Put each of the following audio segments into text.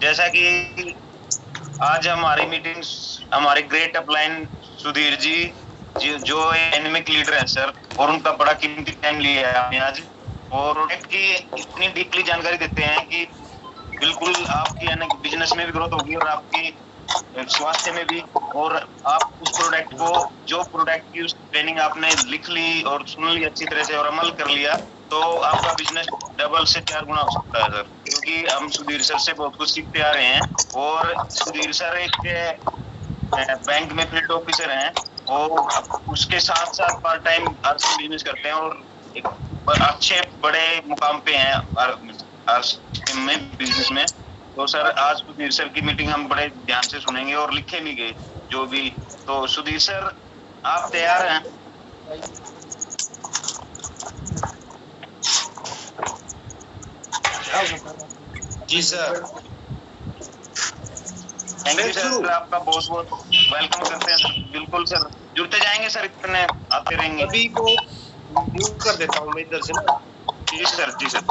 जैसा कि आज हमारी मीटिंग हमारे ग्रेट अपलाइन सुधीर जी जो एनिमिक लीडर है सर, और उनका बड़ा कीमती टाइम लिया है हमने आज, और प्रोडक्ट की इतनी डीपली जानकारी देते हैं कि बिल्कुल आपकी बिजनेस में भी ग्रोथ होगी और आपकी स्वास्थ्य में भी। और आप उस प्रोडक्ट को, जो प्रोडक्ट की उस ट्रेनिंग आपने लिख ली और सुन ली अच्छी तरह से और अमल कर लिया, तो आपका बिजनेस डबल से 4 गुना हो सकता है सर। क्योंकि हम सुधीर सर से बहुत कुछ सीखते आ रहे हैं, और सुधीर सर एक बैंक में फील्ड ऑफिसर हैं, और उसके साथ साथ पार्ट टाइम बिजनेस करते हैं, और एक अच्छे बड़े मुकाम पे हैं बिजनेस में। तो सर आज सुधीर सर की मीटिंग हम बड़े ध्यान से सुनेंगे और लिखे भी गए जो भी। तो सुधीर सर, आप तैयार हैं? जी सर, थैंक यू सर, आपका बहुत बहुत वेलकम करते हैं सर। बिल्कुल सर, जुड़ते जाएंगे सर, इतने आते रहेंगे। अभी को म्यूट कर देता हूँ मैं इधर से ना। जी सर, जी सर।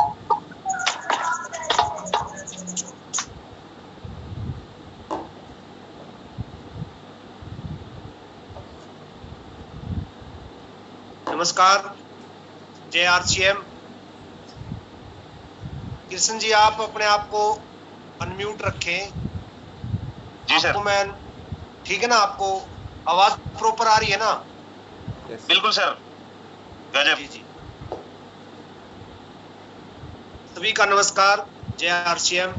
नमस्कार, जय आरसीएम। कृष्ण जी, आप अपने आप को अनम्यूट रखें। जी सर। आपको मैं, ठीक है ना? आपको आवाज प्रॉपर आ रही है ना? बिल्कुल सर, गजब। जी जी, सभी का नमस्कार, जय आरसीएम।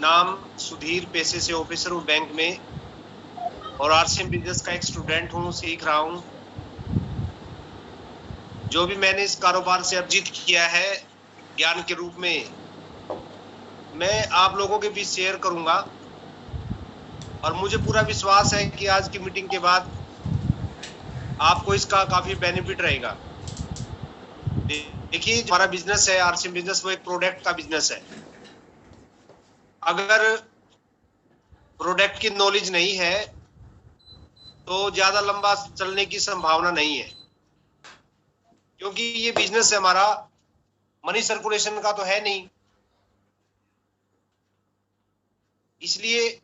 नाम सुधीर, पेशे से ऑफिसर हूँ बैंक में, और आरसीएम बिजनेस का एक स्टूडेंट हूँ, सीख रहा हूँ। जो भी मैंने इस कारोबार से अर्जित किया है ज्ञान के रूप में, मैं आप लोगों के बीच शेयर करूंगा। और मुझे पूरा विश्वास है कि आज की मीटिंग के बाद आपको इसका काफी बेनिफिट रहेगा। देखिए, हमारा बिजनेस है आरसीएम बिजनेस, वो एक प्रोडक्ट का बिजनेस है। अगर प्रोडक्ट की नॉलेज नहीं है तो ज्यादा लंबा चलने की संभावना नहीं है, क्योंकि ये बिजनेस है हमारा, मनी सर्कुलेशन का तो है नहीं। इसलिए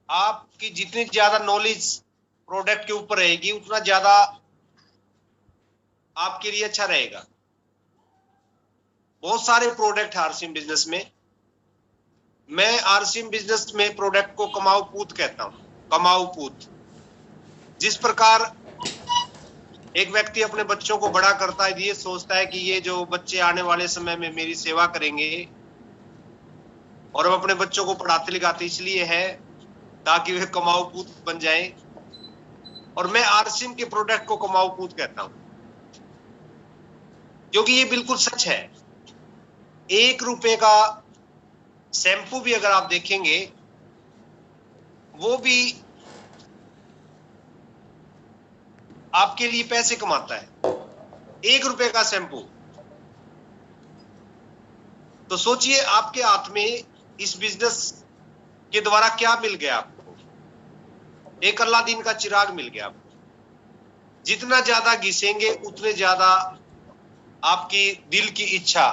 आपकी जितनी ज्यादा नॉलेज प्रोडक्ट के ऊपर रहेगी, उतना ज्यादा आपके लिए अच्छा रहेगा। बहुत सारे प्रोडक्ट है आरसीएम बिजनेस में। मैं आरसीएम बिजनेस में प्रोडक्ट को कमाऊ पूत कहता हूं, कमाऊ पूत। जिस प्रकार एक व्यक्ति अपने बच्चों को बड़ा करता है, ये सोचता है कि ये जो बच्चे आने वाले समय में मेरी सेवा करेंगे, और हम अपने बच्चों को पढ़ाते लिखाते इसलिए है ताकि वे कमाऊ पूत बन जाएं। और मैं आरसीएम के प्रोडक्ट को कमाऊ पूत कहता हूं, क्योंकि ये बिल्कुल सच है। 1 रुपए का शैम्पू भी अगर आप देखेंगे, वो भी आपके लिए पैसे कमाता है। 1 रुपए का शैम्पू। तो सोचिए, आपके हाथ में इस बिजनेस के द्वारा क्या मिल गया आपको? एक अल्लादीन का चिराग मिल गया आपको। जितना ज्यादा घिसेंगे, उतने ज्यादा आपकी दिल की इच्छा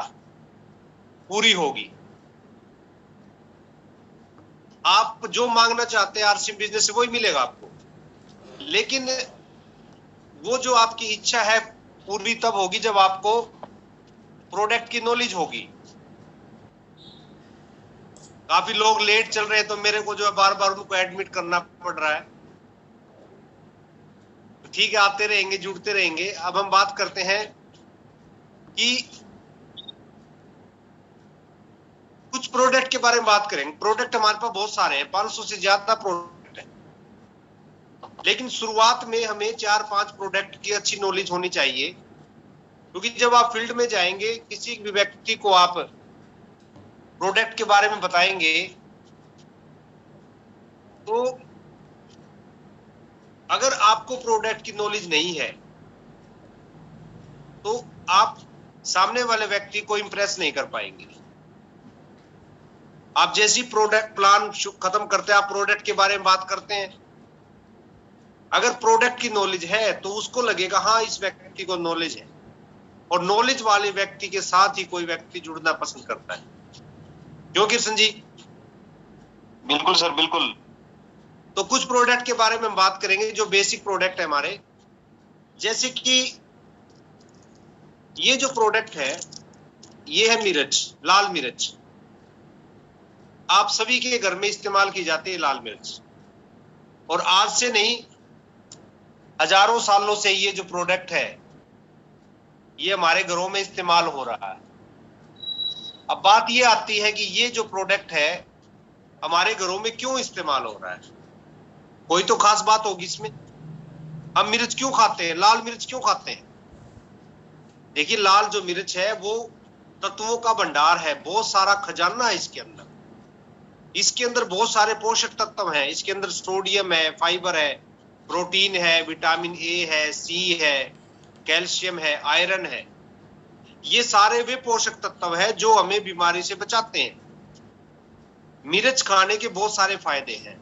पूरी होगी। आप जो मांगना चाहते हैं आरसीएम बिजनेस से, वही मिलेगा आपको। लेकिन वो जो आपकी इच्छा है पूरी तब होगी जब आपको प्रोडक्ट की नॉलेज होगी। काफी लोग लेट चल रहे हैं, तो मेरे को जो है बार बार उनको एडमिट करना पड़ रहा है। ठीक है, आते रहेंगे, जुड़ते रहेंगे। अब हम बात करते हैं कि कुछ प्रोडक्ट के बारे में बात करेंगे। प्रोडक्ट हमारे पास बहुत सारे हैं, 500 से ज्यादा प्रोडक्ट है। लेकिन शुरुआत में हमें 4-5 प्रोडक्ट की अच्छी नॉलेज होनी चाहिए, क्योंकि जब आप फील्ड में जाएंगे, किसी भी व्यक्ति को आप प्रोडक्ट के बारे में बताएंगे, तो अगर आपको प्रोडक्ट की नॉलेज नहीं है तो आप सामने वाले व्यक्ति को इंप्रेस नहीं कर पाएंगे। आप जैसी प्रोडक्ट प्लान खत्म करते हैं, आप प्रोडक्ट के बारे में बात करते हैं। अगर प्रोडक्ट की नॉलेज है तो उसको लगेगा हाँ, इस व्यक्ति को नॉलेज है। और नॉलेज वाले व्यक्ति के साथ ही कोई व्यक्ति जुड़ना पसंद करता है। क्यों किशन जी? बिल्कुल सर, बिल्कुल। तो कुछ प्रोडक्ट के बारे में हम बात करेंगे जो बेसिक प्रोडक्ट है हमारे, जैसे कि ये जो प्रोडक्ट है ये है मिर्च, लाल मिर्च। आप सभी के घर में इस्तेमाल की जाती है लाल मिर्च, और आज से नहीं हजारों सालों से ये जो प्रोडक्ट है ये हमारे घरों में इस्तेमाल हो रहा है। अब बात ये आती है कि ये जो प्रोडक्ट है हमारे घरों में क्यों इस्तेमाल हो रहा है? कोई तो खास बात होगी इसमें। हम मिर्च क्यों खाते हैं, लाल मिर्च क्यों खाते हैं? देखिए, लाल जो मिर्च है वो तत्वों का भंडार है, बहुत सारा खजाना है इसके अंदर। इसके अंदर बहुत सारे पोषक तत्व हैं। इसके अंदर सोडियम है, फाइबर है, प्रोटीन है, विटामिन ए है, सी है, कैल्शियम है, आयरन है। ये सारे वे पोषक तत्व है जो हमें बीमारी से बचाते हैं। मिर्च खाने के बहुत सारे फायदे हैं।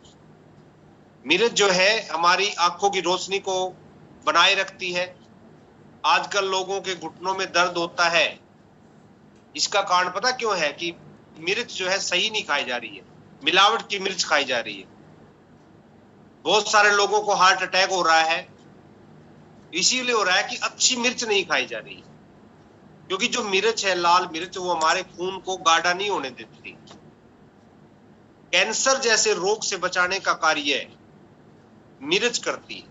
मिर्च जो है हमारी आंखों की रोशनी को बनाए रखती है। आजकल लोगों के घुटनों में दर्द होता है, इसका कारण पता क्यों है? कि मिर्च जो है सही नहीं खाई जा रही है, मिलावट की मिर्च खाई जा रही है। बहुत सारे लोगों को हार्ट अटैक हो रहा है, इसीलिए हो रहा है कि अच्छी मिर्च नहीं खाई जा रही, क्योंकि जो मिर्च है, लाल मिर्च, वो हमारे खून को गाढ़ा नहीं होने देती। कैंसर जैसे रोग से बचाने का कार्य मिर्च करती है।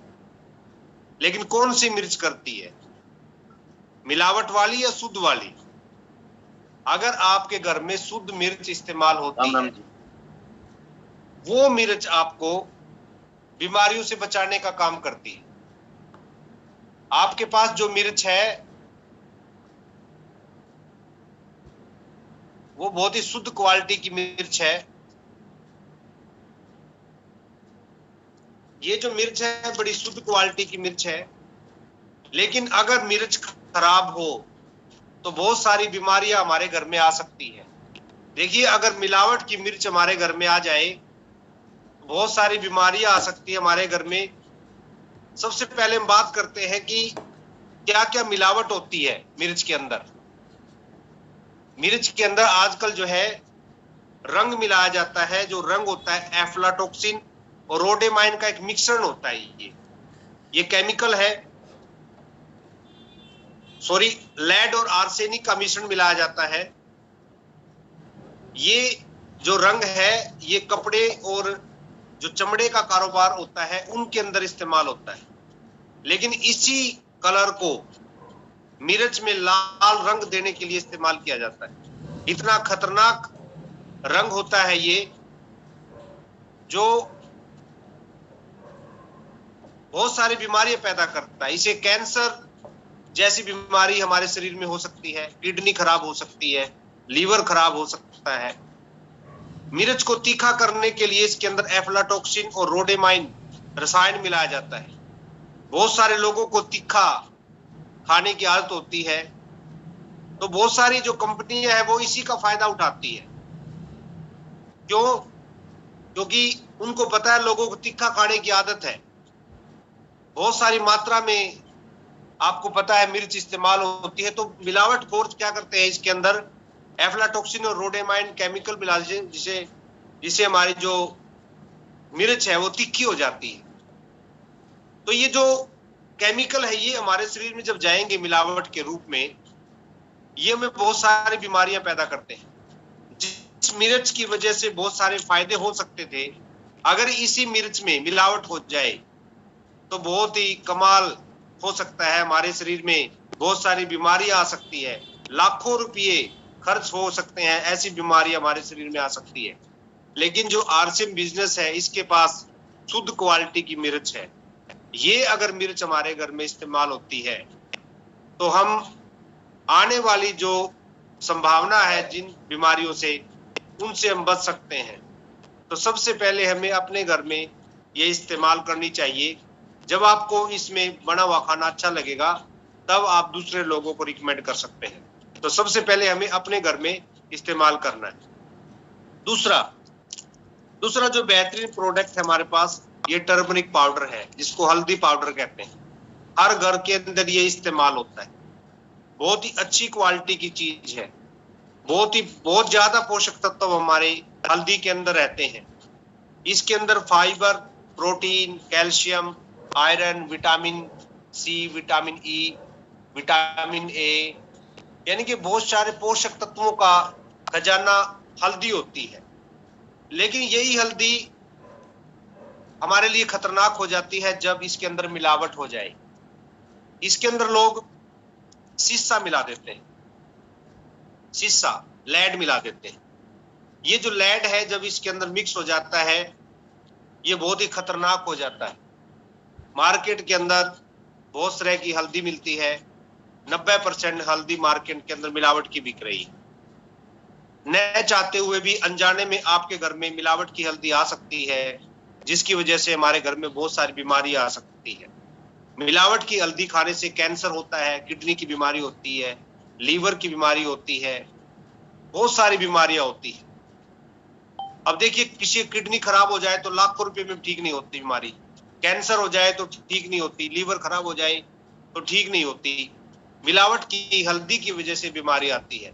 लेकिन कौन सी मिर्च करती है, मिलावट वाली या शुद्ध वाली? अगर आपके घर में शुद्ध मिर्च इस्तेमाल होती है, वो मिर्च आपको बीमारियों से बचाने का काम करती है। आपके पास जो मिर्च है वो बहुत ही शुद्ध क्वालिटी की मिर्च है। ये जो मिर्च है बड़ी शुद्ध क्वालिटी की मिर्च है। लेकिन अगर मिर्च खराब हो तो बहुत सारी बीमारियां हमारे घर में आ सकती है। देखिए, अगर मिलावट की मिर्च हमारे घर में आ जाए तो बहुत सारी बीमारियां आ सकती है हमारे घर में। सबसे पहले हम बात करते हैं कि क्या क्या मिलावट होती है मिर्च के अंदर। मिर्च के अंदर आजकल जो है रंग मिलाया जाता है। जो रंग होता है एफ्लाटॉक्सिन और रोडेमाइन का एक मिश्रण होता है। ये केमिकल है, सॉरी, लेड और आर्सेनिक का मिश्रण मिलाया जाता है। ये जो रंग है ये कपड़े और जो चमड़े का कारोबार होता है उनके अंदर इस्तेमाल होता है। लेकिन इसी कलर को मिर्च में लाल रंग देने के लिए इस्तेमाल किया जाता है। इतना खतरनाक रंग होता है ये, जो बहुत सारी बीमारियां पैदा करता है। इसे कैंसर जैसी बीमारी हमारे शरीर में हो सकती है, किडनी खराब हो सकती है, लीवर खराब हो सकता है। मिर्च को तीखा करने के लिए इसके अंदर एफ्लाटॉक्सिन और रोडेमाइन रसायन मिलाया जाता है। बहुत सारे लोगों को तीखा खाने की आदत होती है, तो बहुत सारी जो कंपनियां हैं वो इसी का फायदा उठाती है। क्यों? क्योंकि उनको पता है लोगों को तीखा खाने की आदत है। बहुत सारी मात्रा में आपको पता है मिर्च इस्तेमाल होती है, तो मिलावट खोर क्या करते हैं, इसके अंदर एफ्लाटॉक्सिन और रोडेमाइन केमिकल मिला जिसे हमारी जो मिर्च है वो तीखी हो जाती है। तो ये जो केमिकल है ये हमारे शरीर में जब जाएंगे मिलावट के रूप में, ये हमें बहुत सारी बीमारियां पैदा करते हैं। जिस मिर्च की वजह से बहुत सारे फायदे हो सकते थे, अगर इसी मिर्च में मिलावट हो जाए तो बहुत ही कमाल हो सकता है। हमारे शरीर में बहुत सारी बीमारियां आ सकती है, लाखों रुपये खर्च हो सकते हैं, ऐसी बीमारी हमारे शरीर में आ सकती है। लेकिन जो आरसीएम बिजनेस है इसके पास शुद्ध क्वालिटी की मिर्च है। ये अगर मिर्च हमारे घर में इस्तेमाल होती है तो हम आने वाली जो संभावना है जिन बीमारियों से, उनसे हम बच सकते हैं। तो सबसे पहले हमें अपने घर में ये इस्तेमाल करनी चाहिए। जब आपको इसमें बना हुआ खाना अच्छा लगेगा तब आप दूसरे लोगों को रिकमेंड कर सकते हैं। तो सबसे पहले हमें अपने घर में इस्तेमाल करना है। दूसरा जो बेहतरीन प्रोडक्ट है हमारे पास, ये टर्मरिक पाउडर है, जिसको हल्दी पाउडर कहते हैं। हर घर के अंदर ये इस्तेमाल होता है। बहुत ही अच्छी क्वालिटी की चीज है। बहुत ज्यादा पोषक तत्व हमारे हल्दी के अंदर रहते हैं। इसके अंदर fibre, protein, calcium, iron, vitamin C, vitamin E, vitamin A, यानी कि बहुत सारे पोषक तत्वों का खजाना हल्दी होती है। लेकिन यही हल्दी हमारे लिए खतरनाक हो जाती है जब इसके अंदर मिलावट हो जाए। इसके अंदर लोग सीसा मिला देते हैं, सीसा, लेड मिला देते हैं। ये जो लेड है जब इसके अंदर मिक्स हो जाता है, ये बहुत ही खतरनाक हो जाता है। मार्केट के अंदर बहुत तरह की हल्दी मिलती है, 90% हल्दी मार्केट के अंदर मिलावट की बिक रही है। न चाहते हुए भी अनजाने में आपके घर में मिलावट की हल्दी आ सकती है, जिसकी वजह से हमारे घर में बहुत सारी बीमारी आ सकती है। मिलावट की हल्दी खाने से कैंसर होता है, किडनी की बीमारी होती है, लीवर की बीमारी होती है, बहुत सारी बीमारियां होती है। अब देखिए, किसी किडनी खराब हो जाए तो लाखों रुपए में ठीक नहीं होती बीमारी, कैंसर हो जाए तो ठीक नहीं होती, लीवर खराब हो जाए तो ठीक नहीं होती। मिलावट की हल्दी की वजह से बीमारी आती है।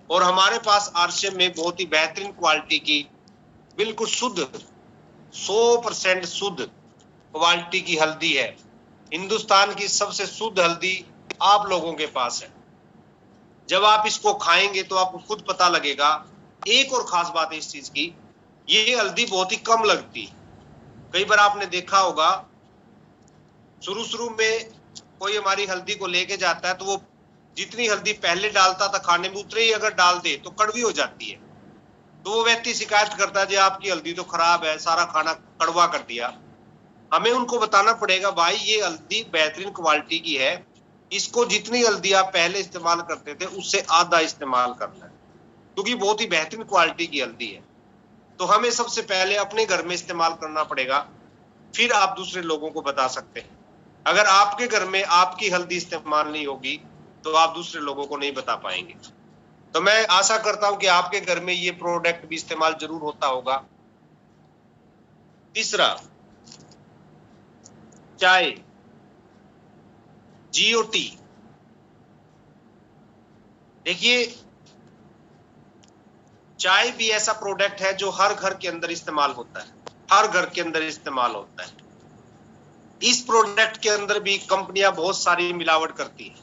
और हमारे पास आरसीएम में बहुत ही बेहतरीन क्वालिटी की, बिल्कुल शुद्ध, 100% शुद्ध क्वालिटी की हल्दी है। हिंदुस्तान की सबसे शुद्ध हल्दी आप लोगों के पास है। जब आप इसको खाएंगे तो आपको खुद पता लगेगा। एक और खास बात है इस चीज की, ये हल्दी बहुत ही कम लगती। कई बार आपने देखा होगा, शुरू में कोई हमारी हल्दी को लेके जाता है तो वो जितनी हल्दी पहले डालता था खाने में, उतने ही अगर डाल दे तो कड़वी हो जाती है। तो वो व्यक्ति शिकायत करता है, जी आपकी हल्दी तो खराब है, सारा खाना कड़वा कर दिया। हमें उनको बताना पड़ेगा, भाई ये हल्दी बेहतरीन क्वालिटी की है, इसको जितनी हल्दी आप पहले इस्तेमाल करते थे उससे आधा इस्तेमाल करना है, क्योंकि बहुत ही बेहतरीन क्वालिटी की हल्दी है। तो हमें सबसे पहले अपने घर में इस्तेमाल करना पड़ेगा, फिर आप दूसरे लोगों को बता सकते हैं। अगर आपके घर में आपकी हल्दी इस्तेमाल नहीं होगी तो आप दूसरे लोगों को नहीं बता पाएंगे। तो मैं आशा करता हूं कि आपके घर में ये प्रोडक्ट भी इस्तेमाल जरूर होता होगा। तीसरा, चाय, जीओटी। देखिए, चाय भी ऐसा प्रोडक्ट है जो हर घर के अंदर इस्तेमाल होता है, हर घर के अंदर इस्तेमाल होता है। इस प्रोडक्ट के अंदर भी कंपनियां बहुत सारी मिलावट करती है।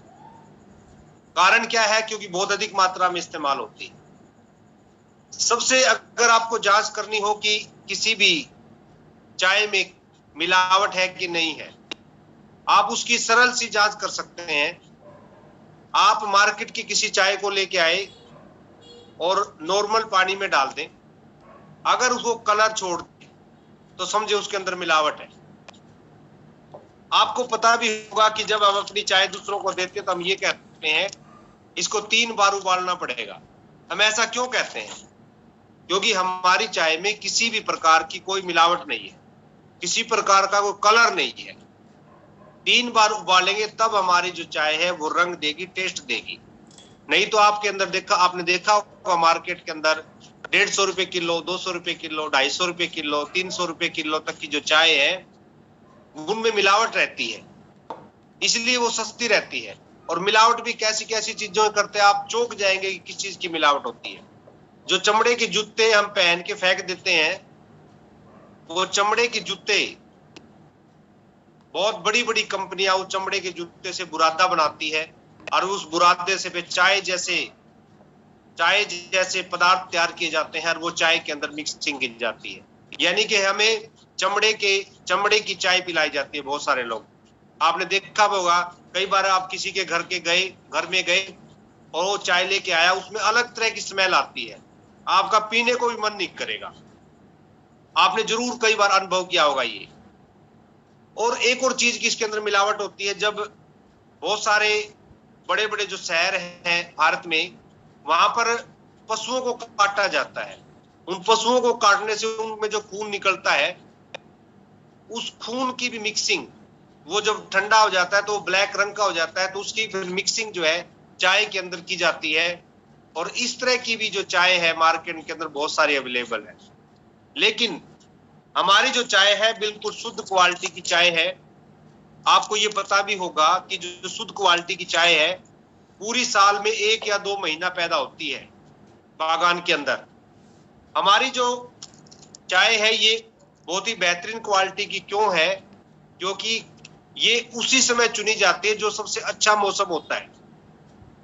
कारण क्या है? क्योंकि बहुत अधिक मात्रा में इस्तेमाल होती है। सबसे अगर आपको जांच करनी हो कि किसी भी चाय में मिलावट है कि नहीं है, आप उसकी सरल सी जांच कर सकते हैं। आप मार्केट की किसी चाय को लेके आए और नॉर्मल पानी में डाल दें, अगर उसको कलर छोड़ दें तो समझे उसके अंदर मिलावट है। आपको पता भी होगा कि जब हम अपनी चाय दूसरों को देते हैं तो हम ये कहते हैं इसको 3 बार उबालना पड़ेगा। हम ऐसा क्यों कहते हैं? क्योंकि हमारी चाय में किसी भी प्रकार की कोई मिलावट नहीं है, किसी प्रकार का कोई कलर नहीं है। 3 बार उबालेंगे तब हमारी जो चाय है वो रंग देगी, टेस्ट देगी। नहीं तो आपने देखा होगा मार्केट के अंदर 150 रुपए किलो, 200 रुपए किलो, 250 रुपए किलो, 300 रुपए किलो तक की जो चाय है उनमें मिलावट रहती है, इसलिए वो सस्ती रहती है। और मिलावट भी कैसी कैसी चीजों में करते हैं, आप चौंक जाएंगे कि किस चीज की मिलावट होती है। जो चमड़े के जूते हम पहन के फेंक देते हैं, वो चमड़े के जूते, बहुत बड़ी बड़ी कंपनियां उस चमड़े के जूते से बुरादा बनाती है और उस बुरादे से पे चाय जैसे पदार्थ तैयार किए जाते हैं और वो चाय के अंदर मिक्सिंग की जाती है। यानी कि हमें चमड़े की चाय पिलाई जाती है। बहुत सारे लोग, आपने देखा होगा, कई बार आप किसी के घर में गए और वो चाय लेके आया, उसमें अलग तरह की स्मेल आती है, आपका पीने को भी मन नहीं करेगा। आपने जरूर कई बार अनुभव किया होगा ये। और एक और चीज की इसके अंदर मिलावट होती है, जब बहुत सारे बड़े बड़े जो शहर हैं भारत में, वहां पर पशुओं को काटा जाता है। उन पशुओं को काटने से उनमें जो खून निकलता है, उस खून की भी मिक्सिंग, वो जब ठंडा हो जाता है तो वो ब्लैक रंग का हो जाता है, तो उसकी फिर मिक्सिंग जो है चाय के अंदर की जाती है। और इस तरह की भी जो चाय है मार्केट के अंदर बहुत सारी अवेलेबल है। लेकिन हमारी जो चाय है बिल्कुल शुद्ध क्वालिटी की चाय है। आपको ये पता भी होगा कि जो शुद्ध क्वालिटी की चाय है पूरी साल में 1 या 2 महीना पैदा होती है बागान के अंदर। हमारी जो चाय है ये बहुत ही बेहतरीन क्वालिटी की क्यों है? क्योंकि ये उसी समय चुनी जाती है जो सबसे अच्छा मौसम होता है।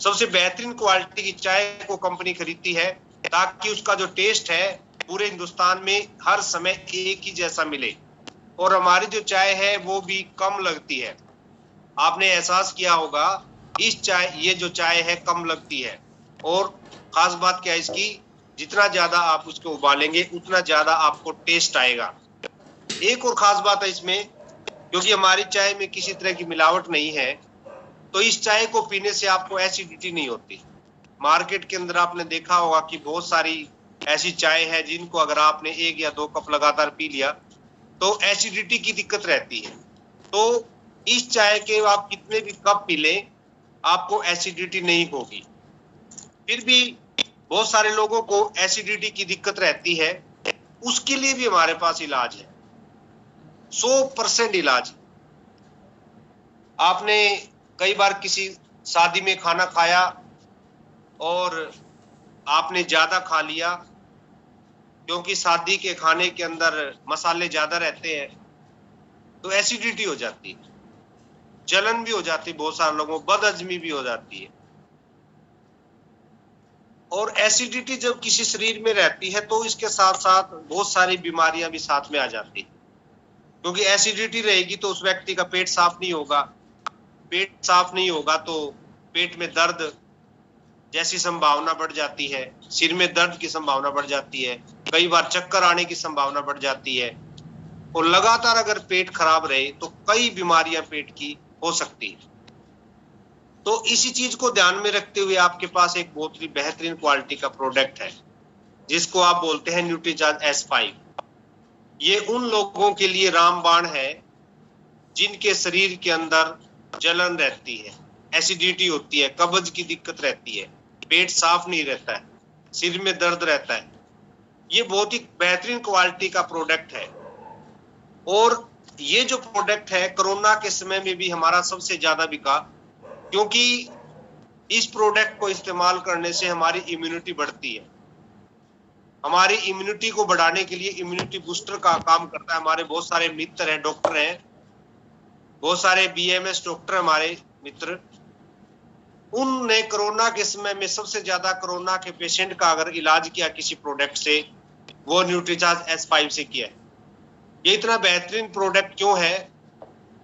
सबसे बेहतरीन क्वालिटी की चाय को कंपनी खरीदती है ताकि उसका जो टेस्ट है पूरे हिंदुस्तान में हर समय एक ही जैसा मिले, और हमारी जो चाय है वो भी कम लगती है। आपने एहसास किया होगा ये जो चाय है कम लगती है, और खास बात क्या है इसकी, जितना ज्यादा आप उसको उबालेंगे उतना ज्यादा आपको टेस्ट आएगा। एक और खास बात है इसमें, क्योंकि हमारी चाय में किसी तरह की मिलावट नहीं है, तो इस चाय को पीने से आपको एसिडिटी नहीं होती। मार्केट के अंदर आपने देखा होगा कि बहुत सारी ऐसी चाय है जिनको अगर आपने 1 या 2 कप लगातार पी लिया तो एसिडिटी की दिक्कत रहती है। तो इस चाय के आप कितने भी कप पी लें आपको एसिडिटी नहीं होगी। फिर भी बहुत सारे लोगों को एसिडिटी की दिक्कत रहती है, उसके लिए भी हमारे पास इलाज है, 100% इलाज। आपने कई बार किसी शादी में खाना खाया और आपने ज्यादा खा लिया, क्योंकि शादी के खाने के अंदर मसाले ज्यादा रहते हैं, तो एसिडिटी हो जाती है, जलन भी हो जाती है, बहुत सारे लोगों को बदहजमी भी हो जाती है। और एसिडिटी जब किसी शरीर में रहती है तो इसके साथ साथ बहुत सारी बीमारियां भी साथ में आ जाती है, क्योंकि एसिडिटी रहेगी तो उस व्यक्ति का पेट साफ नहीं होगा। पेट साफ नहीं होगा तो पेट में दर्द जैसी संभावना बढ़ जाती है, सिर में दर्द की संभावना बढ़ जाती है, कई बार चक्कर आने की संभावना बढ़ जाती है, और लगातार अगर पेट खराब रहे तो कई बीमारियां पेट की हो सकती है। तो इसी चीज को ध्यान में रखते हुए आपके पास एक बहुत ही बेहतरीन क्वालिटी का प्रोडक्ट है जिसको आप बोलते हैं न्यूट्रीचार्ज S5। ये उन लोगों के लिए रामबाण है जिनके शरीर के अंदर जलन रहती है, एसिडिटी होती है, कब्ज की दिक्कत रहती है, पेट साफ नहीं रहता है, सिर में दर्द रहता है। ये बहुत ही बेहतरीन क्वालिटी का प्रोडक्ट है, और ये जो प्रोडक्ट है कोरोना के समय में भी हमारा सबसे ज्यादा बिका, क्योंकि इस प्रोडक्ट को इस्तेमाल करने से हमारी इम्यूनिटी बढ़ती है। हमारी इम्यूनिटी को बढ़ाने के लिए इम्यूनिटी बूस्टर का काम करता है। हमारे बहुत सारे मित्र हैं, डॉक्टर हैं, बहुत सारे BMS डॉक्टर हमारे मित्र, उनने कोरोना के समय में सबसे ज्यादा कोरोना के पेशेंट का अगर इलाज किया किसी प्रोडक्ट से, वो न्यूट्रीचार्ज S5 से किया है। ये इतना बेहतरीन प्रोडक्ट क्यों है?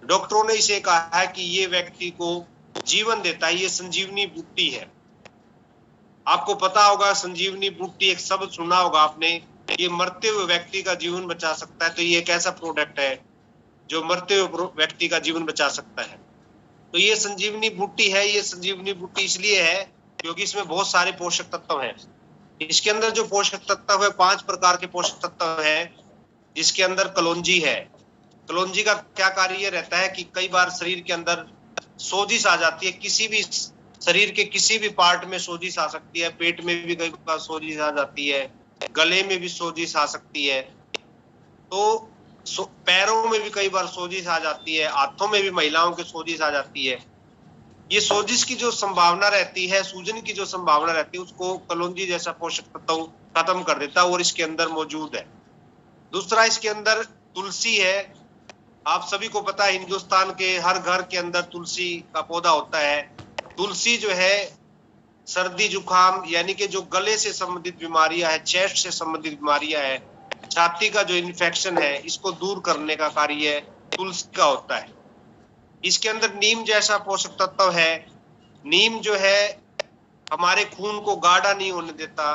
डॉक्टरों ने इसे कहा है कि ये व्यक्ति को जीवन देता है, ये संजीवनी बूटी है। आपको पता होगा संजीवनी बूटी एक शब्द सुना होगा आपने, ये मरते हुए व्यक्ति का जीवन बचा सकता है। तो ये एक ऐसा प्रोडक्ट है जो मरते हुए व्यक्ति का जीवन बचा सकता है। तो ये संजीवनी बूटी है। ये संजीवनी बूटी इसलिए है क्योंकि इसमें बहुत सारे पोषक तत्व हैं। इसके अंदर जो पोषक तत्व है 5 प्रकार के पोषक तत्व हैं, जिसके अंदर कलौंजी है। कलौंजी का क्या कार्य रहता है कि कई बार शरीर के अंदर सोजिश आ जाती है, किसी भी शरीर के किसी भी पार्ट में सोजिश आ सकती है, पेट में भी कई बार सोजिश आ जाती है, गले में भी सोजिश आ सकती है, तो पैरों में भी कई बार सोजिश आ जाती है, हाथों में भी महिलाओं के सोजिश आ जाती है। ये सोजिश की जो संभावना रहती है, सूजन की जो संभावना रहती है, उसको कलौंजी जैसा पोषक तत्व खत्म कर देता है, और इसके अंदर मौजूद है। दूसरा, इसके अंदर तुलसी है। आप सभी को पता है हिंदुस्तान के हर घर के अंदर तुलसी का पौधा होता है। तुलसी जो है सर्दी जुकाम यानी कि जो गले से संबंधित बीमारियां है, चेस्ट से संबंधित बीमारियां है, छाती का जो इन्फेक्शन है, इसको दूर करने का कार्य तुलसी का होता है। इसके अंदर नीम जैसा पोषक तत्व है। नीम जो है हमारे खून को गाढ़ा नहीं होने देता,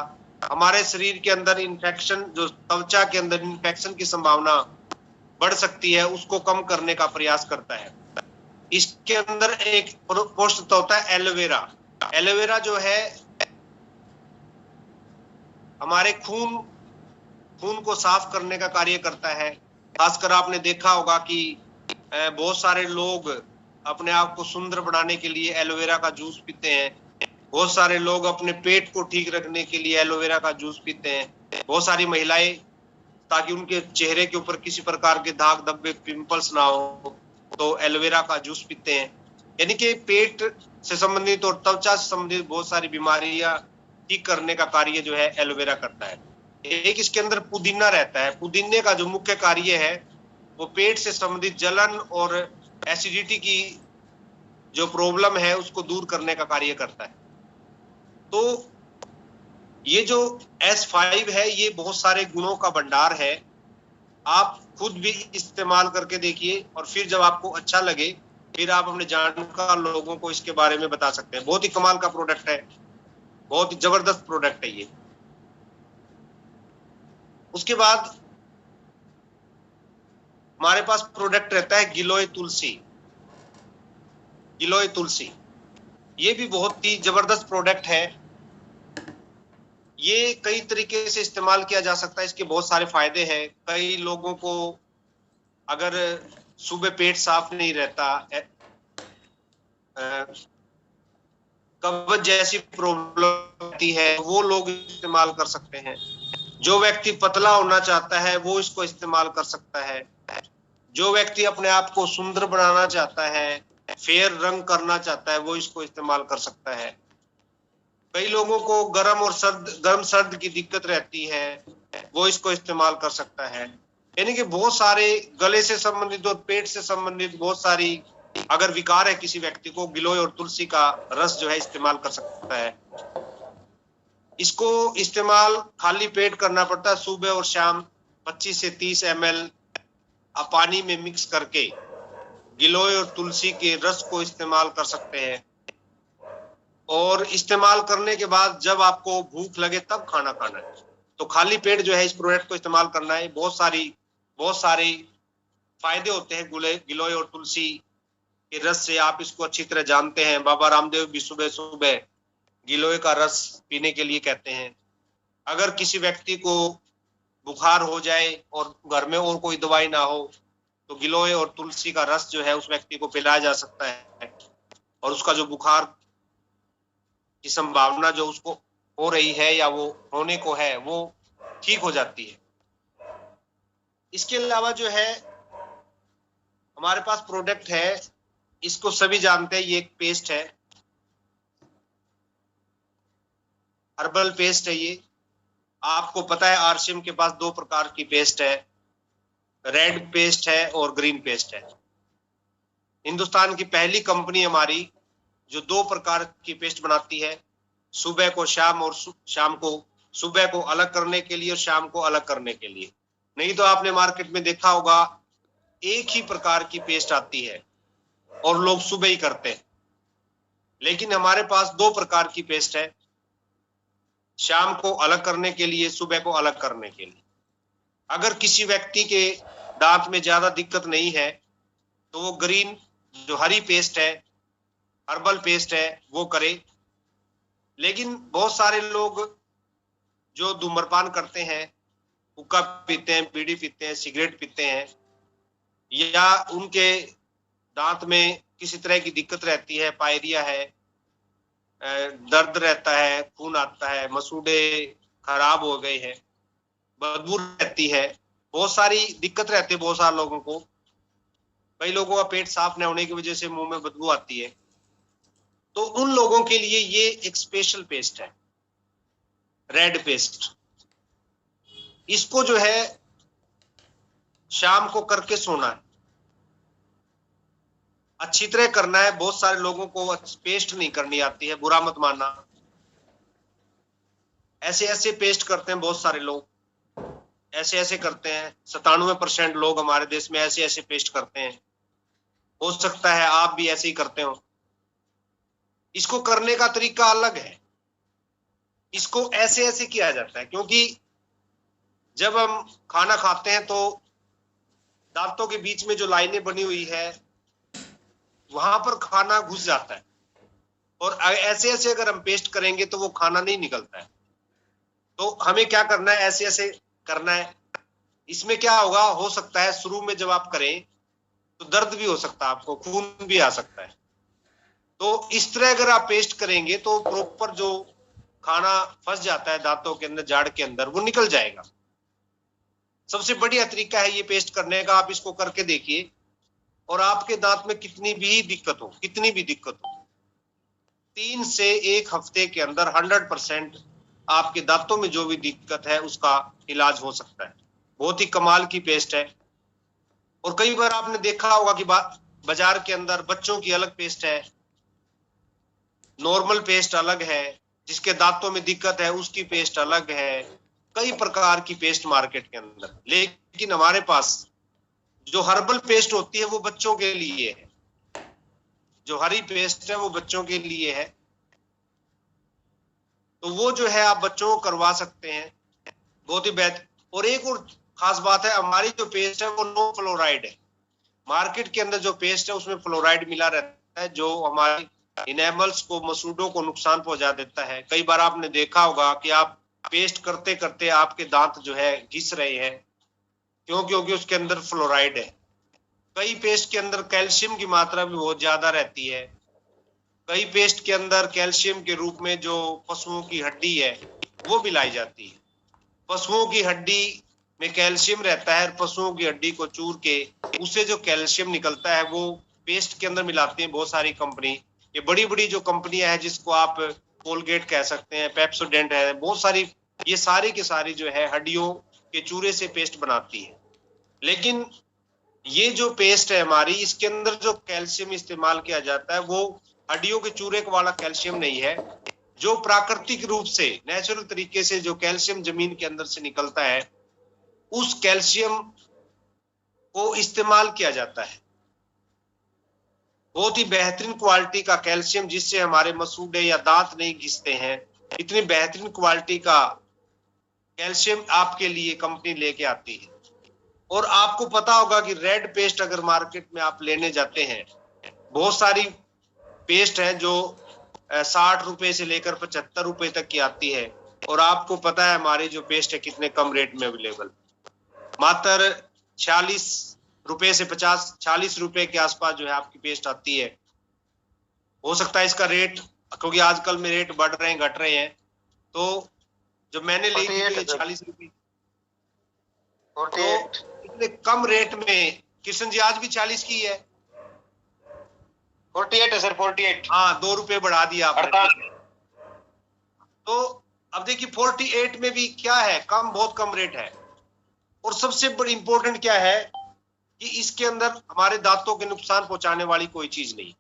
हमारे शरीर के अंदर इन्फेक्शन, जो त्वचा के अंदर इन्फेक्शन की संभावना बढ़ सकती है, उसको कम करने का प्रयास करता है। इसके अंदर एक पोषक तत्व होता है एलोवेरा। एलोवेरा जो है हमारे खून को साफ करने का कार्य करता है। खासकर आपने देखा होगा कि बहुत सारे लोग अपने आप को सुंदर बनाने के लिए एलोवेरा का जूस पीते हैं। बहुत सारे लोग अपने पेट को ठीक रखने के लिए एलोवेरा का जूस पीते हैं। बहुत सारी महिलाएं ताकि उनके चेहरे के ऊपर किसी प्रकार के दाग धब्बे पिंपल्स ना हो तो एलोवेरा का जूस पीते हैं। यानी कि पेट से संबंधित और त्वचा से संबंधित बहुत सारी बीमारियां ठीक करने का कार्य जो है एलोवेरा करता है। एक इसके अंदर पुदीना रहता है। पुदीने का जो मुख्य कार्य है वो पेट से संबंधित जलन और एसिडिटी की जो प्रॉब्लम है उसको दूर करने का कार्य करता है। तो ये जो S5 है ये बहुत सारे गुणों का भंडार है। आप खुद भी इस्तेमाल करके देखिए और फिर जब आपको अच्छा लगे फिर आप अपने जानकार लोगों को इसके बारे में बता सकते हैं। बहुत ही कमाल का प्रोडक्ट है, बहुत ही जबरदस्त प्रोडक्ट है ये। उसके बाद हमारे पास प्रोडक्ट रहता है गिलोय तुलसी। गिलोय तुलसी ये भी बहुत ही जबरदस्त प्रोडक्ट है। ये कई तरीके से इस्तेमाल किया जा सकता है। इसके बहुत सारे फायदे हैं। कई लोगों को अगर सुबह पेट साफ नहीं रहता, कब्ज जैसी प्रॉब्लम होती है, वो लोग इस्तेमाल कर सकते हैं। जो व्यक्ति पतला होना चाहता है वो इसको इस्तेमाल कर सकता है। जो व्यक्ति अपने आप को सुंदर बनाना चाहता है, फेयर रंग करना चाहता है, वो इसको इस्तेमाल कर सकता है। कई लोगों को गर्म सर्द की दिक्कत रहती है, वो इसको इस्तेमाल कर सकता है। यानी कि बहुत सारे गले से संबंधित और पेट से संबंधित बहुत सारी अगर विकार है किसी व्यक्ति को, गिलोय और तुलसी का रस जो है इस्तेमाल कर सकता है। इसको इस्तेमाल खाली पेट करना पड़ता है। सुबह और शाम 25 से 30 ml पानी में मिक्स करके गिलोय और तुलसी के रस को इस्तेमाल कर सकते हैं। और इस्तेमाल करने के बाद जब आपको भूख लगे तब खाना खाना है। तो खाली पेट जो है इस प्रोडक्ट को इस्तेमाल करना है। बहुत सारे फायदे होते हैं गिलोय और तुलसी के रस से। आप इसको अच्छी तरह जानते हैं। बाबा रामदेव भी सुबह सुबह गिलोय का रस पीने के लिए कहते हैं। अगर किसी व्यक्ति को बुखार हो जाए और घर में और कोई दवाई ना हो तो गिलोय और तुलसी का रस जो है उस व्यक्ति को पिलाया जा सकता है और उसका जो बुखार की संभावना जो उसको हो रही है या वो होने को है वो ठीक हो जाती है। इसके अलावा जो है हमारे पास प्रोडक्ट है, इसको सभी जानते हैं, ये एक पेस्ट है, हर्बल पेस्ट है ये। आपको पता है आरसीएम के पास 2 प्रकार की पेस्ट है, रेड पेस्ट है और ग्रीन पेस्ट है। हिंदुस्तान की पहली कंपनी हमारी जो 2 प्रकार की पेस्ट बनाती है, सुबह को शाम और शाम को, सुबह को अलग करने के लिए और शाम को अलग करने के लिए। नहीं तो आपने मार्केट में देखा होगा एक ही प्रकार की पेस्ट आती है और लोग सुबह ही करते हैं। लेकिन हमारे पास 2 प्रकार की पेस्ट है, शाम को अलग करने के लिए, सुबह को अलग करने के लिए। अगर किसी व्यक्ति के दांत में ज्यादा दिक्कत नहीं है तो वो ग्रीन जो हरी पेस्ट है, हर्बल पेस्ट है, वो करे। लेकिन बहुत सारे लोग जो धूम्रपान करते हैं, हुक्का पीते हैं, बीड़ी पीते हैं, सिगरेट पीते हैं, या उनके दांत में किसी तरह की दिक्कत रहती है, पायरिया है, दर्द रहता है, खून आता है, मसूड़े खराब हो गए हैं, बदबू रहती है, बहुत सारी दिक्कत रहती है बहुत सारे लोगों को। कई लोगों का पेट साफ न होने की वजह से मुंह में बदबू आती है। तो उन लोगों के लिए ये एक स्पेशल पेस्ट है, रेड पेस्ट। इसको जो है शाम को करके सोना है, अच्छी तरह करना है। बहुत सारे लोगों को पेस्ट नहीं करनी आती है, बुरा मत मानना। ऐसे ऐसे पेस्ट करते हैं बहुत सारे लोग, ऐसे ऐसे करते हैं। 97% लोग हमारे देश में ऐसे ऐसे पेस्ट करते हैं। हो सकता है आप भी ऐसे ही करते हो। इसको करने का तरीका अलग है। इसको ऐसे ऐसे किया जाता है क्योंकि जब हम खाना खाते हैं तो दांतों के बीच में जो लाइनें बनी हुई है वहां पर खाना घुस जाता है, और ऐसे ऐसे अगर हम पेस्ट करेंगे तो वो खाना नहीं निकलता है। तो हमें क्या करना है, ऐसे ऐसे करना है। इसमें क्या होगा, हो सकता है शुरू में जब आप करें तो दर्द भी हो सकता है, आपको खून भी आ सकता है। तो इस तरह अगर आप पेस्ट करेंगे तो प्रॉपर जो खाना फंस जाता है दांतों के अंदर, जाड़ के अंदर, वो निकल जाएगा। सबसे बढ़िया तरीका है ये पेस्ट करने का। आप इसको करके देखिए, और आपके दांत में कितनी भी दिक्कत हो 3 से 1 हफ्ते के अंदर 100% आपके दांतों में जो भी दिक्कत है उसका इलाज हो सकता है। बहुत ही कमाल की पेस्ट है। और कई बार आपने देखा होगा कि बाजार के अंदर बच्चों की अलग पेस्ट है, नॉर्मल पेस्ट अलग है, जिसके दांतों में दिक्कत है उसकी पेस्ट अलग है, कई प्रकार की पेस्ट मार्केट के अंदर। लेकिन हमारे पास जो हर्बल पेस्ट होती है वो बच्चों के लिए है, जो हरी पेस्ट है वो बच्चों के लिए है, तो वो जो है आप बच्चों को करवा सकते हैं, बहुत ही बेहतर। और एक और खास बात है, हमारी जो पेस्ट है वो नो फ्लोराइड है। मार्केट के अंदर जो पेस्ट है उसमें फ्लोराइड मिला रहता है, जो हमारे इनेमल्स को, मसूड़ों को नुकसान पहुंचा देता है। कई बार आपने देखा होगा कि आप पेस्ट करते करते आपके दांत जो है घिस रहे हैं, क्योंकि उसके अंदर फ्लोराइड है। कई पेस्ट के अंदर कैल्शियम की मात्रा भी बहुत ज्यादा रहती है। कई पेस्ट के अंदर कैल्शियम के रूप में जो पशुओं की हड्डी है वो मिलाई जाती है। पशुओं की हड्डी में कैल्शियम रहता है, पशुओं की हड्डी को चूर के उससे जो कैल्शियम निकलता है वो पेस्ट के अंदर मिलाती है बहुत सारी कंपनी। ये बड़ी बड़ी जो कंपनियां हैं, जिसको आप कोलगेट कह सकते हैं, पेप्सोडेंट है, बहुत सारी, ये सारी की सारी जो है हड्डियों के चूरे से पेस्ट बनाती है। लेकिन ये जो पेस्ट है हमारी, इसके अंदर जो कैल्शियम इस्तेमाल किया जाता है वो हड्डियों के चूरे वाला कैल्शियम नहीं है। जो प्राकृतिक रूप से, नेचुरल तरीके से जो कैल्शियम जमीन के अंदर से निकलता है, उस कैल्शियम को इस्तेमाल किया जाता है। बहुत ही बेहतरीन क्वालिटी का कैल्शियम, जिससे हमारे मसूड़े या दांत नहीं घिसते हैं। इतनी बेहतरीन क्वालिटी का कैल्शियम आपके लिए कंपनी लेके आती है। और आपको पता होगा कि रेड पेस्ट अगर मार्केट में आप लेने जाते हैं, बहुत सारी पेस्ट है जो 60 रुपए से लेकर 75 रुपए तक की आती है। और आपको पता है हमारी जो पेस्ट है कितने कम रेट में अवेलेबल, मात्र 46 रुपए से 40 रुपए के आसपास जो है आपकी पेस्ट आती है। हो सकता है इसका रेट, क्योंकि आजकल में रेट बढ़ रहे हैं घट रहे हैं, तो जब मैंने ली थी 40 रुपए, तो इतने कम रेट में किशन जी आज भी 40 की है। 48 है सर, 48। हाँ, 2 रुपए बढ़ा दिया आपने। तो अब देखिए 48 में भी क्या है, कम, बहुत कम रेट है। और सबसे बड़ी इंपॉर्टेंट क्या है कि इसके अंदर हमारे दांतों के नुकसान पहुंचाने वाली कोई चीज नहीं।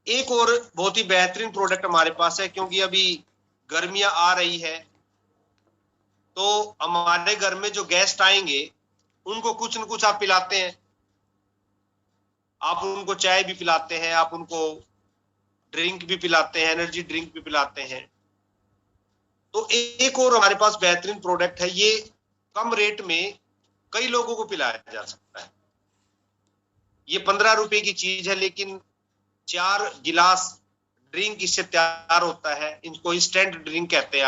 एक और बहुत ही बेहतरीन प्रोडक्ट हमारे पास है, क्योंकि अभी गर्मियां आ रही है, तो हमारे घर में जो गेस्ट आएंगे उनको कुछ न कुछ आप पिलाते हैं। आप उनको चाय भी पिलाते हैं, आप उनको ड्रिंक भी पिलाते हैं, एनर्जी ड्रिंक भी पिलाते हैं। तो एक और हमारे पास बेहतरीन प्रोडक्ट है, ये कम रेट में कई लोगों को पिलाया जा सकता है। ये 15 रुपए की चीज है, लेकिन 4 गिलास ड्रिंक इससे तैयार होता है। इनको इंस्टेंट ड्रिंक कहते हैं।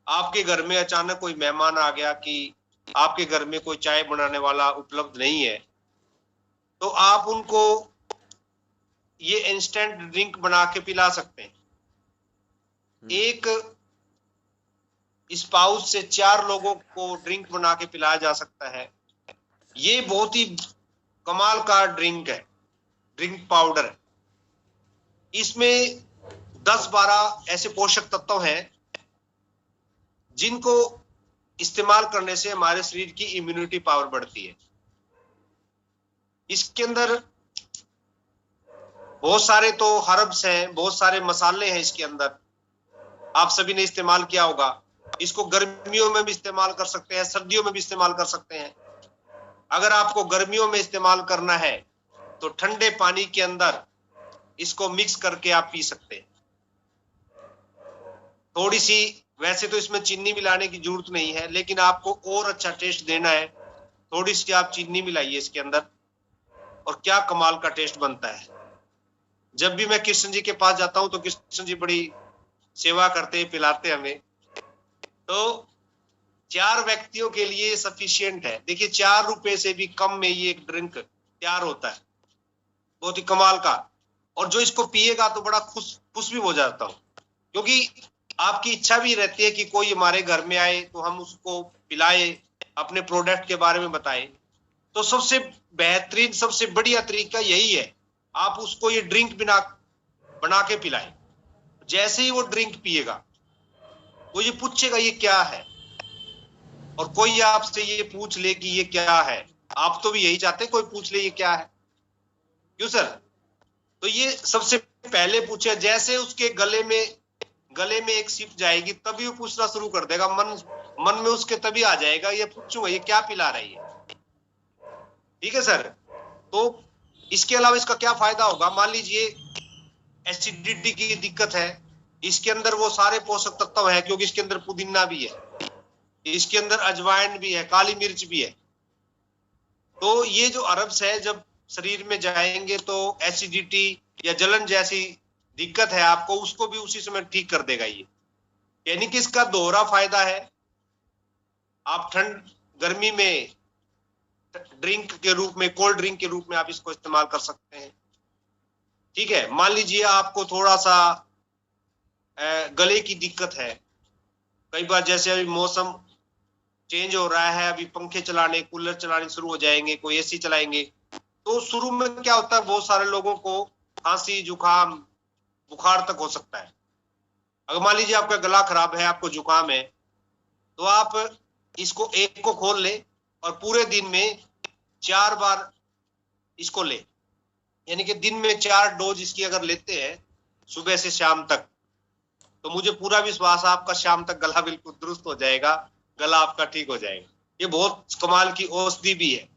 आपके घर में अचानक कोई मेहमान आ गया कि आपके घर में कोई चाय बनाने वाला उपलब्ध नहीं है, तो आप उनको ये इंस्टेंट ड्रिंक बना के पिला सकते हैं। एक इस पाउच से 4 लोगों को ड्रिंक बना के पिलाया जा सकता है। ये बहुत ही कमाल का ड्रिंक है, ड्रिंक पाउडर है। इसमें 10-12 ऐसे पोषक तत्व हैं जिनको इस्तेमाल करने से हमारे शरीर की इम्यूनिटी पावर बढ़ती है। इसके अंदर बहुत सारे तो हर्ब्स हैं, बहुत सारे मसाले हैं इसके अंदर, आप सभी ने इस्तेमाल किया होगा। इसको गर्मियों में भी इस्तेमाल कर सकते हैं, सर्दियों में भी इस्तेमाल कर सकते हैं। अगर आपको गर्मियों में इस्तेमाल करना है तो ठंडे पानी के अंदर इसको मिक्स करके आप पी सकते हैं। थोड़ी सी, वैसे तो इसमें चीनी मिलाने की जरूरत नहीं है, लेकिन आपको और अच्छा टेस्ट देना है, थोड़ी सी आप चीनी मिलाइए इसके अंदर, और क्या कमाल का टेस्ट बनता है। जब भी मैं कृष्ण जी के पास जाता हूं तो कृष्ण जी बड़ी सेवा करते हैं, पिलाते हमें। तो 4 व्यक्तियों के लिए सफिशिएंट है। देखिए 4 रुपए से भी कम में ये एक ड्रिंक तैयार होता है, बहुत ही कमाल का। और जो इसको पिएगा तो बड़ा खुश भी हो जाता हूँ, क्योंकि आपकी इच्छा भी रहती है कि कोई हमारे घर में आए तो हम उसको पिलाए, अपने प्रोडक्ट के बारे में बताएं। तो सबसे बेहतरीन, सबसे बढ़िया तरीका यही है, आप उसको ये ड्रिंक बना के पिलाएं। जैसे ही वो ड्रिंक पिएगा वो ये पूछेगा ये क्या है, और कोई आपसे ये पूछ ले कि ये क्या है, आप तो भी यही चाहते हैं कोई पूछ ले ये क्या है, क्यों सर? तो ये सबसे पहले पूछे, जैसे उसके गले में एक सिप जाएगी तभी वो पूछना शुरू कर देगा, मन में उसके तभी आ जाएगा ये पूछूंगा ये क्या पिला रही है। ठीक है सर। तो इसके अलावा इसका क्या फायदा होगा, मान लीजिए एसिडिटी की दिक्कत है, इसके अंदर वो सारे पोषक तत्व है, क्योंकि इसके अंदर पुदीना भी है, इसके अंदर अजवाइन भी है, काली मिर्च भी है। तो ये जो अरब्स है जब शरीर में जाएंगे तो एसिडिटी या जलन जैसी दिक्कत है आपको, उसको भी उसी समय ठीक कर देगा ये। यानी कि इसका दोहरा फायदा है। आप गर्मी में ड्रिंक के रूप में, कोल्ड ड्रिंक के रूप में आप इसको इस्तेमाल कर सकते हैं। ठीक है, मान लीजिए आपको थोड़ा सा गले की दिक्कत है, कई बार जैसे अभी मौसम चेंज हो रहा है, अभी पंखे चलाने, कूलर चलाने शुरू हो जाएंगे, कोई एसी चलाएंगे, तो शुरू में क्या होता है, बहुत सारे लोगों को खांसी, जुकाम, बुखार तक हो सकता है। अगर मान लीजिए आपका गला खराब है, आपको जुकाम है, तो आप इसको एक को खोल ले और पूरे दिन में 4 बार इसको ले, यानी कि दिन में 4 डोज इसकी अगर लेते हैं सुबह से शाम तक, तो मुझे पूरा विश्वास है आपका शाम तक गला बिल्कुल दुरुस्त हो जाएगा, गला आपका ठीक हो जाएगा। ये बहुत कमाल की औषधि भी है।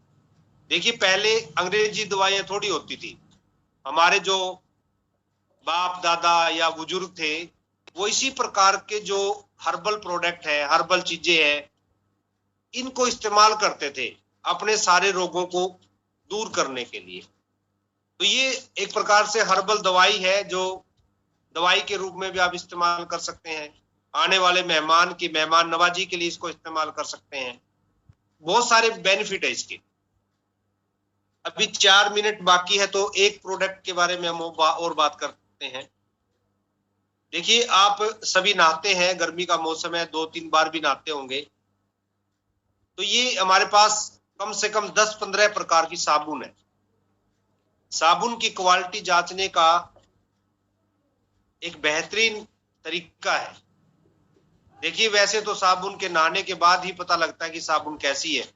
देखिए पहले अंग्रेजी दवाइयां थोड़ी होती थी, हमारे जो बाप दादा या बुजुर्ग थे वो इसी प्रकार के जो हर्बल प्रोडक्ट है, हर्बल चीजें हैं, इनको इस्तेमाल करते थे अपने सारे रोगों को दूर करने के लिए। तो ये एक प्रकार से हर्बल दवाई है जो दवाई के रूप में भी आप इस्तेमाल कर सकते हैं। आने वाले मेहमान की मेहमान नवाजी के लिए इसको इस्तेमाल कर सकते हैं। बहुत सारे बेनिफिट है इसके। अभी 4 मिनट बाकी है तो एक प्रोडक्ट के बारे में हम और बात करते हैं। देखिए आप सभी नहाते हैं, गर्मी का मौसम है, 2-3 बार भी नहाते होंगे। तो ये हमारे पास कम से कम 10-15 प्रकार की साबुन है। साबुन की क्वालिटी जांचने का एक बेहतरीन तरीका है। देखिए वैसे तो साबुन के नहाने के बाद ही पता लगता है कि साबुन कैसी है,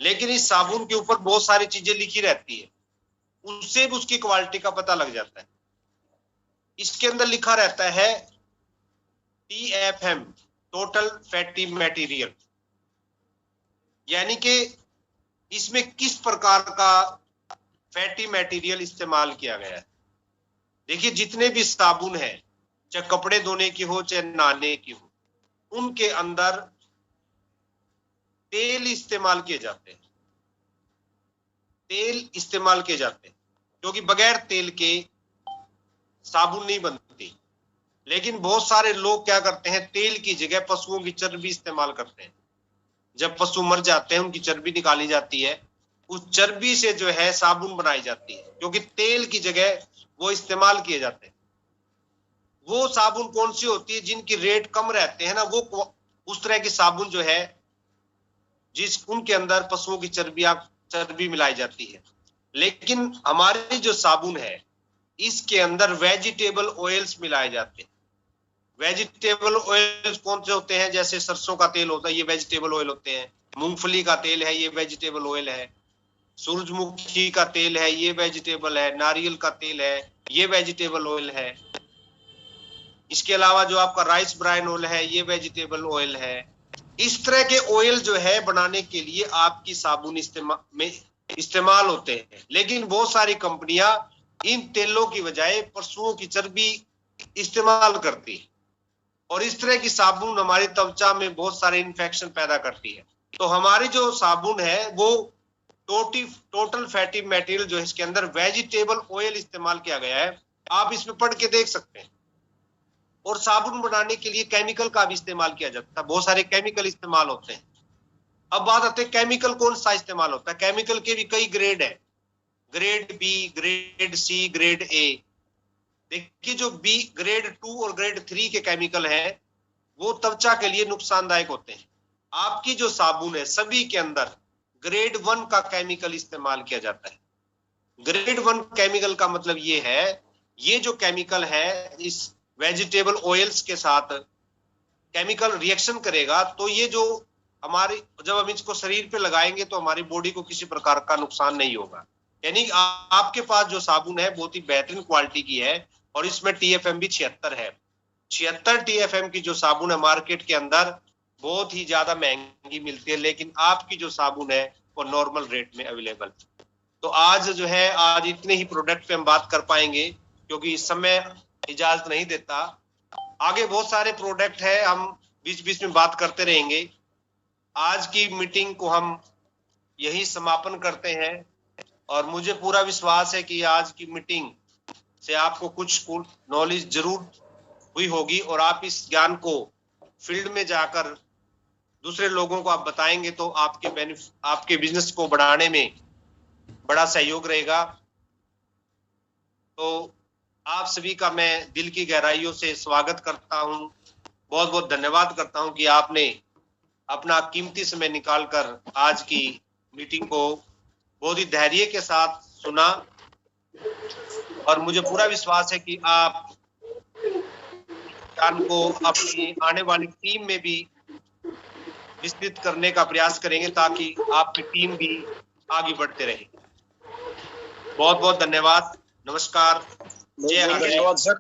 लेकिन इस साबुन के ऊपर बहुत सारी चीजें लिखी रहती है, उससे भी उसकी क्वालिटी का पता लग जाता है। इसके अंदर लिखा रहता है TFM, टोटल फैटी मटेरियल, यानी कि इसमें किस प्रकार का फैटी मटेरियल इस्तेमाल किया गया है। देखिए जितने भी साबुन है, चाहे कपड़े धोने की हो चाहे नहाने की हो, उनके अंदर तेल इस्तेमाल किए जाते हैं, तेल इस्तेमाल किए जाते हैं, क्योंकि बगैर तेल के साबुन नहीं बनती। लेकिन बहुत सारे लोग क्या करते हैं, तेल की जगह पशुओं की चर्बी इस्तेमाल करते हैं। जब पशु मर जाते हैं उनकी चर्बी निकाली जाती है, उस चर्बी से जो है साबुन बनाई जाती है, क्योंकि तेल की जगह वो इस्तेमाल किए जाते हैं। वो साबुन कौन सी होती है, जिनकी रेट कम रहते हैं ना, वो उस तरह की साबुन जो है जिस उनके अंदर पशुओं की चर्बी मिलाई जाती है। लेकिन हमारी जो साबुन है इसके अंदर वेजिटेबल ऑयल्स मिलाए जाते हैं। वेजिटेबल ऑयल्स कौन से होते हैं, जैसे सरसों का तेल होता है, ये वेजिटेबल ऑयल होते हैं। मूंगफली का तेल है, ये वेजिटेबल ऑयल है। सूरजमुखी का तेल है, ये वेजिटेबल है। नारियल का तेल है, ये वेजिटेबल ऑयल है। इसके अलावा जो आपका राइस ब्राइन ऑयल है, ये वेजिटेबल ऑयल है। इस तरह के ऑयल जो है बनाने के लिए आपकी साबुन इस्तेमाल होते हैं। लेकिन बहुत सारी कंपनियां इन तेलों की बजाय पशुओं की चर्बी इस्तेमाल करती है, और इस तरह की साबुन हमारी त्वचा में बहुत सारे इन्फेक्शन पैदा करती है। तो हमारी जो साबुन है वो टोटल फैटी मटेरियल जो है, इसके अंदर वेजिटेबल ऑयल इस्तेमाल किया गया है। आप इसमें पढ़ के देख सकते हैं। और साबुन बनाने के लिए केमिकल का भी इस्तेमाल किया जाता है, बहुत सारे केमिकल इस्तेमाल होते हैं। अब बात आती है केमिकल कौन सा इस्तेमाल होता है। केमिकल के भी कई ग्रेड है, grade B, grade C, grade A. देखिए जो बी, ग्रेड 2 और ग्रेड 3 के केमिकल है वो त्वचा के लिए नुकसानदायक होते हैं। आपकी जो साबुन है सभी के अंदर ग्रेड 1 का केमिकल इस्तेमाल किया जाता है। ग्रेड 1 केमिकल का मतलब ये है, ये जो केमिकल है इस वेजिटेबल ऑयल्स के साथ केमिकल रिएक्शन करेगा, तो ये जो हमारी, जब हम इसको शरीर पे लगाएंगे तो हमारी बॉडी को किसी प्रकार का नुकसान नहीं होगा। यानी आपके पास जो साबुन है बहुत ही बेहतरीन क्वालिटी की है और इसमें TFM भी 76 है। 76 TFM की जो साबुन है मार्केट के अंदर बहुत ही ज्यादा महंगी मिलती है, लेकिन आपकी जो साबुन है वो नॉर्मल रेट में अवेलेबल। तो आज जो है, आज इतने ही प्रोडक्ट पे हम बात कर पाएंगे क्योंकि इस समय इजाजत नहीं देता। आगे बहुत सारे प्रोडक्ट है, हम बीच बीच में बात करते रहेंगे। आज की मीटिंग को हम यही समापन करते हैं और मुझे पूरा विश्वास है कि आज की मीटिंग से आपको कुछ नॉलेज जरूर हुई होगी और आप इस ज्ञान को फील्ड में जाकर दूसरे लोगों को आप बताएंगे तो आपके बिजनेस को बढ़ाने में बड़ा सहयोग रहेगा। तो आप सभी का मैं दिल की गहराइयों से स्वागत करता हूं, बहुत बहुत धन्यवाद करता हूं कि आपने अपना कीमती समय निकालकर आज की मीटिंग को बहुत ही धैर्य के साथ सुना और मुझे पूरा विश्वास है कि आप ज्ञान को अपनी आने वाली टीम में भी विस्तृत करने का प्रयास करेंगे ताकि आपकी टीम भी आगे बढ़ते रहे। बहुत बहुत धन्यवाद। नमस्कार। जय हिंद। धन्यवाद सर।